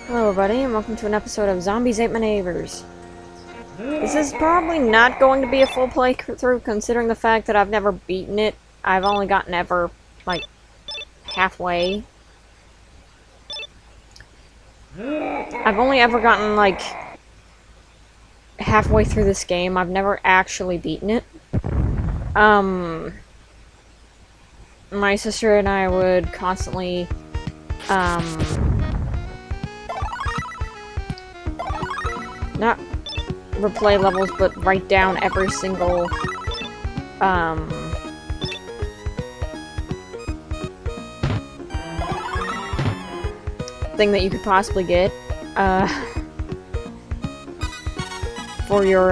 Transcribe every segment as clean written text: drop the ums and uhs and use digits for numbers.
Hello everybody, and welcome to an episode of Zombies Ate My Neighbors. This is probably not going to be a full playthrough, considering the fact that I've never beaten it. I've only gotten ever, like, halfway. I've only ever gotten, like, halfway through this game. I've never actually beaten it. My sister and I would constantly, not replay levels, but write down every single, thing that you could possibly get, for your,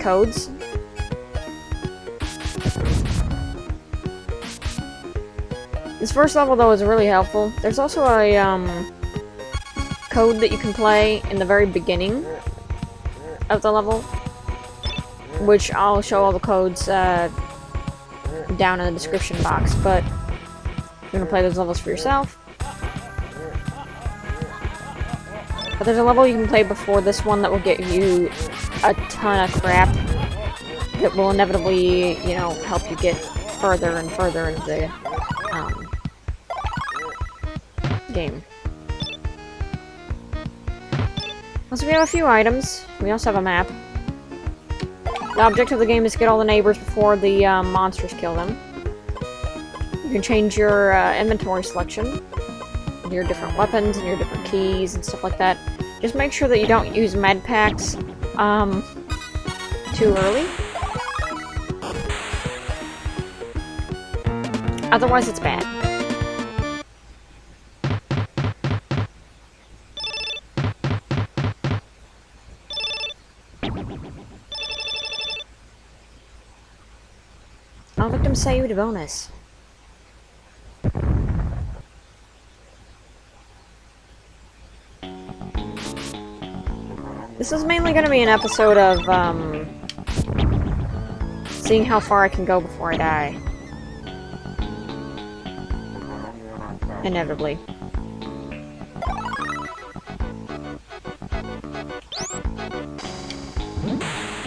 codes. This first level, though, is really helpful. There's also a, code that you can play in the very beginning of the level, which I'll show all the codes down in the description box, but you're gonna play those levels for yourself. But there's a level you can play before this one that will get you a ton of crap that will inevitably, you know, help you get further and further into the game. So we have a few items. We also have a map. The object of the game is to get all the neighbors before the monsters kill them. You can change your inventory selection, your different weapons and your different keys and stuff like that. Just make sure that you don't use med packs too early. Otherwise, it's bad. All victims saved a bonus. This is mainly going to be an episode of, seeing how far I can go before I die. Inevitably.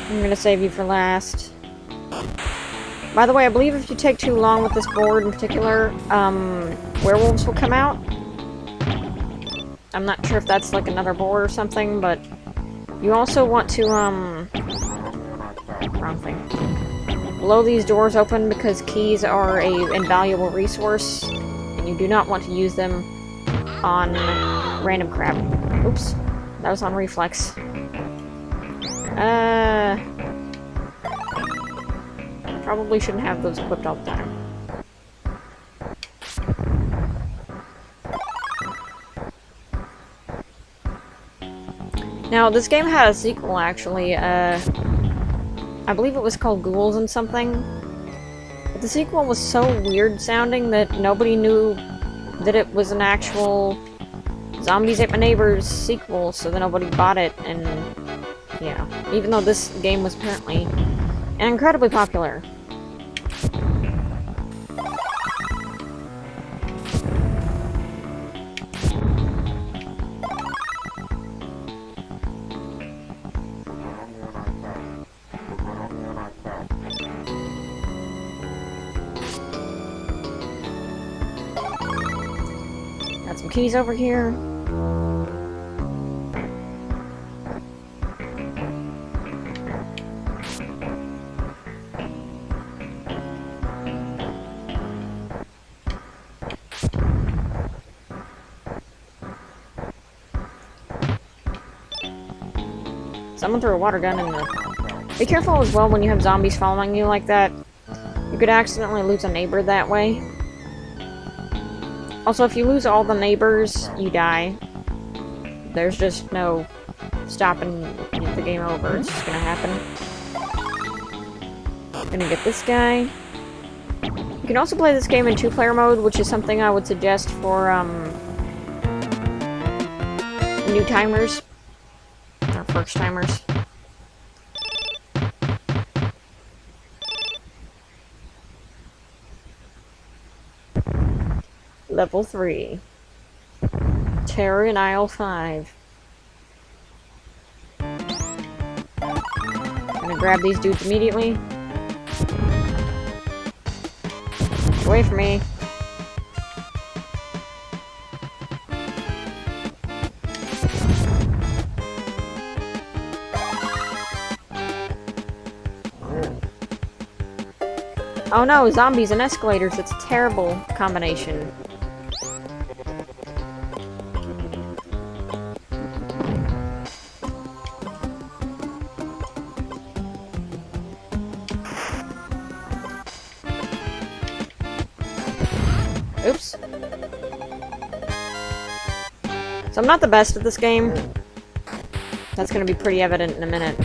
I'm going to save you for last. By the way, I believe if you take too long with this board in particular, werewolves will come out. I'm not sure if that's like another board or something, but you also want to, wrong thing. Blow these doors open because keys are an invaluable resource, and you do not want to use them on random crap. Oops. That was on reflex. Probably shouldn't have those equipped all the time. Now, this game had a sequel, actually. I believe it was called Ghouls and something. But the sequel was so weird sounding that nobody knew that it was an actual Zombies Ate My Neighbors sequel, so then nobody bought it, and yeah. Even though this game was apparently incredibly popular. Got some keys over here. Someone threw a water gun in the... Be careful as well when you have zombies following you like that. You could accidentally lose a neighbor that way. Also, if you lose all the neighbors, you die. There's just no stopping the game over. It's just gonna happen. Gonna get this guy. You can also play this game in 2-player mode, which is something I would suggest for, new timers. Or first timers. Level 3. Terror in aisle 5. Gonna grab these dudes immediately. Get away from me. Oh no, zombies and escalators. It's a terrible combination. Oops. So I'm not the best at this game. That's gonna be pretty evident in a minute.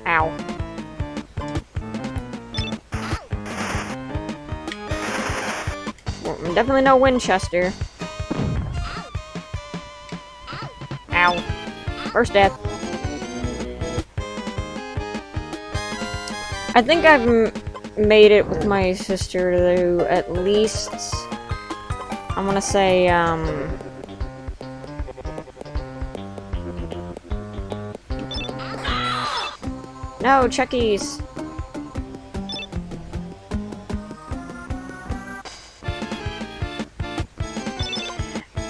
Ow. Well, definitely no Winchester. Ow. First death. I think I've made it with my sister to at least, I'm gonna say, no, Chuckies.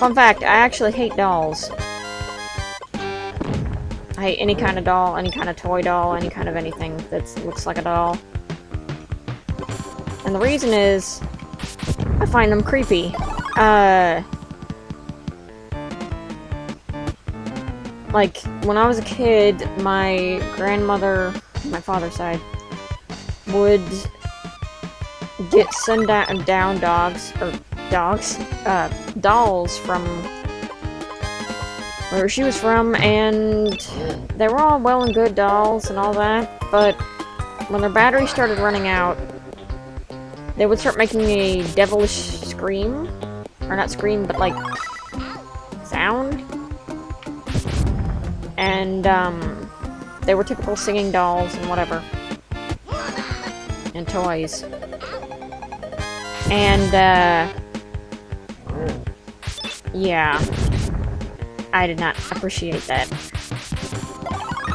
Fun fact, I actually hate dolls. I hate any kind of doll, any kind of toy doll, any kind of anything that looks like a doll. And the reason is, I find them creepy. Like, when I was a kid, my grandmother, my father's side, would get sundown dolls from where she was from, and they were all well and good dolls and all that, but when their battery started running out, they would start making a devilish scream. Or not scream, but like sound. And they were typical singing dolls and whatever. And toys. And yeah. I did not appreciate that.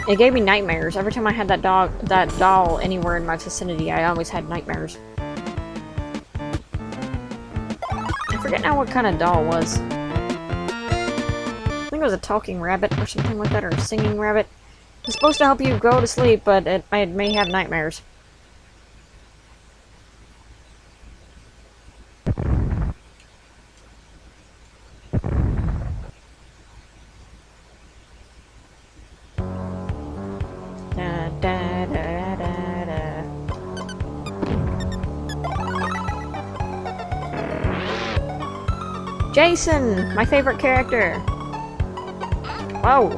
It gave me nightmares. Every time I had that doll anywhere in my vicinity, I always had nightmares. I forget now what kind of doll it was. I think it was a talking rabbit or something like that, or a singing rabbit. It's supposed to help you go to sleep, but it may have nightmares. Jason! My favorite character! Whoa!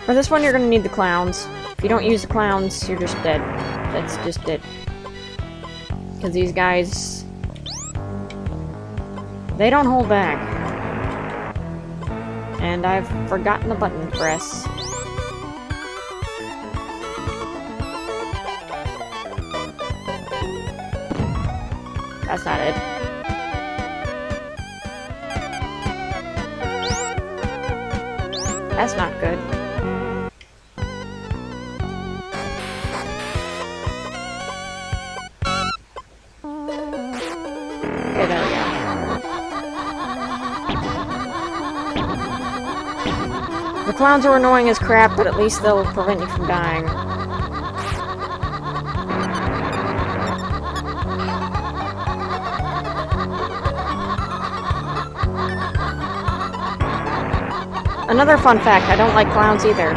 For this one, you're gonna need the clowns. If you don't use the clowns, you're just dead. That's just it. Because these guys... they don't hold back. And I've forgotten the button to press. That's not it. That's not good. Okay, there we go. The clowns are annoying as crap, but at least they'll prevent you from dying. Another fun fact, I don't like clowns either.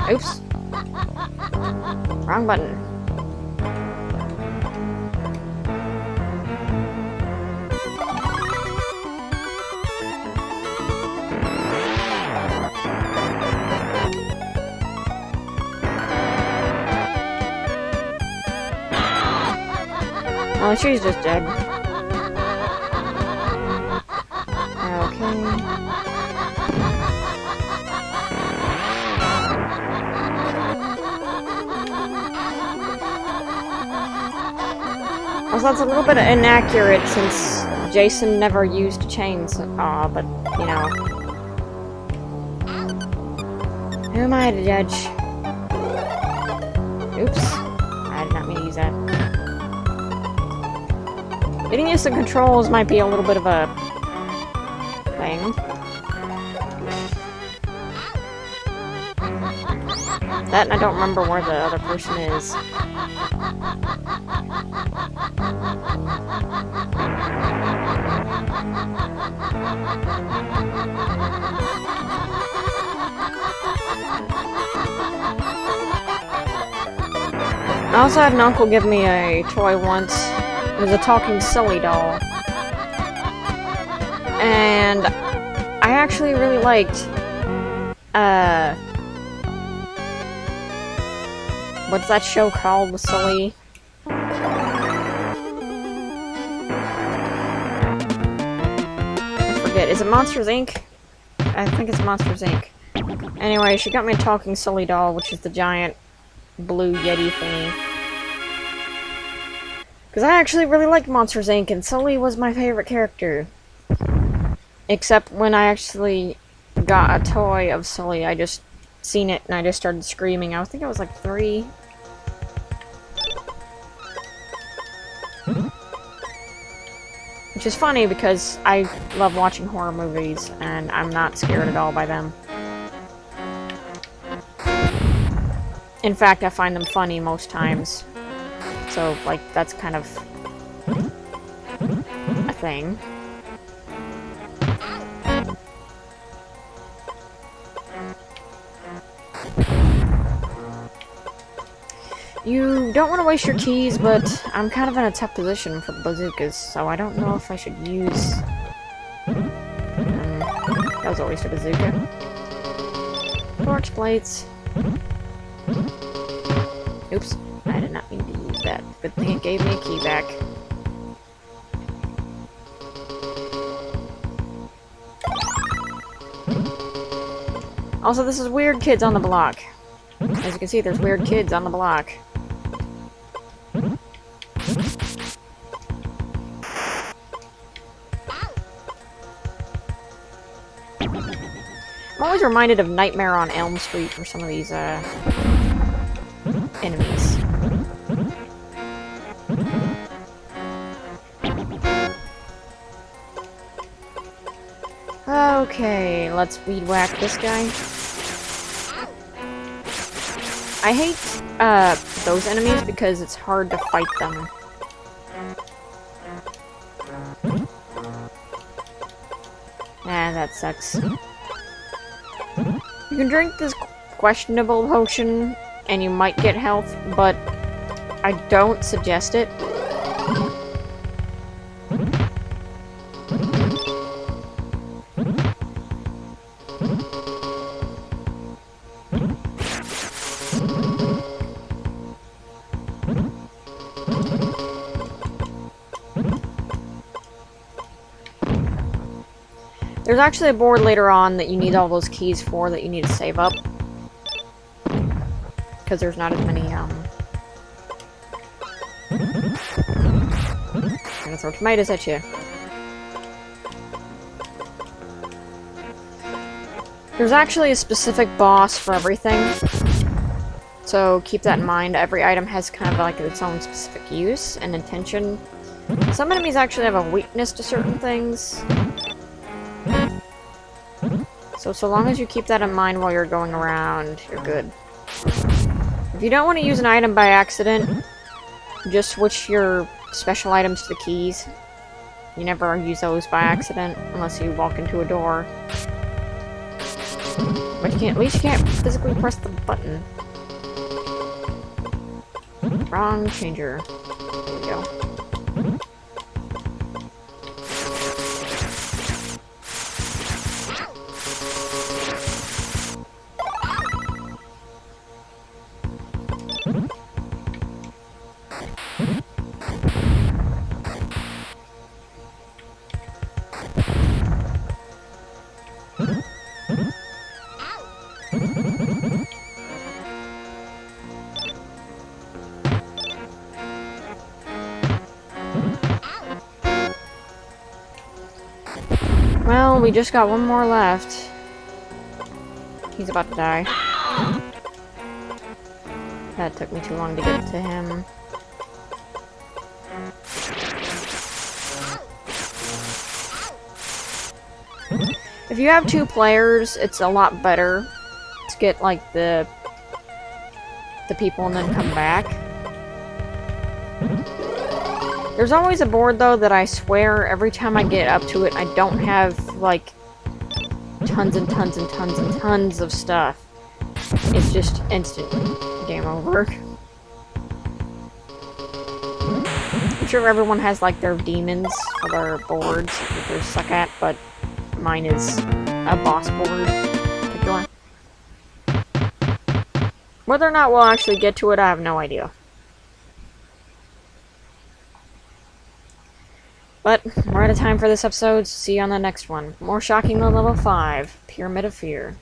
Oops. Wrong button. Oh, she's just dead. Okay. Also, that's a little bit inaccurate since Jason never used chainsaw, but, you know. Who am I to judge? Oops. I did not mean to use that. Getting used to controls might be a little bit of a thing. That and I don't remember where the other person is. I also had an uncle give me a toy once. It was a talking silly doll. And I actually really liked, what's that show called with Sully? I forget. Is it Monsters, Inc.? I think it's Monsters, Inc. Anyway, she got me a talking silly doll, which is the giant blue Yeti thingy. Because I actually really liked Monsters, Inc., and Sully was my favorite character. Except when I actually got a toy of Sully, I just seen it and I just started screaming. I think I was like 3. Which is funny because I love watching horror movies and I'm not scared at all by them. In fact, I find them funny most times. So, like, that's kind of a thing. You don't want to waste your keys, but I'm kind of in a tough position for the bazookas, so I don't know if I should use... that was a waste of bazooka. Torch plates. Oops, I did not mean to use that. Good thing it gave me a key back. Also, this is Weird Kids on the Block. As you can see, there's weird kids on the block. I'm always reminded of Nightmare on Elm Street for some of these, enemies. Okay, let's weed whack this guy. I hate, those enemies because it's hard to fight them. And that sucks. You can drink this questionable potion and you might get health, but I don't suggest it. There's actually a board later on that you need all those keys for that you need to save up. Because there's not as many, I'm gonna throw tomatoes at you. There's actually a specific boss for everything. So keep that in mind. Every item has kind of like its own specific use and intention. Some enemies actually have a weakness to certain things. So long as you keep that in mind while you're going around, you're good. If you don't want to use an item by accident, just switch your special items to the keys. You never use those by accident, unless you walk into a door. But you can't, at least you can't physically press the button. Wrong changer. There we go. Well, we just got one more left. He's about to die. That took me too long to get to him. If you have 2 players, it's a lot better to get, like, the people and then come back. There's always a board, though, that I swear every time I get up to it, I don't have, like, tons and tons and tons and tons of stuff. It's just instant game over. I'm sure everyone has, like, their demons for their boards that they suck at, but mine is a boss board in particular. Whether or not we'll actually get to it, I have no idea. But we're out of time for this episode, so see you on the next one. More shocking than level 5, Pyramid of Fear.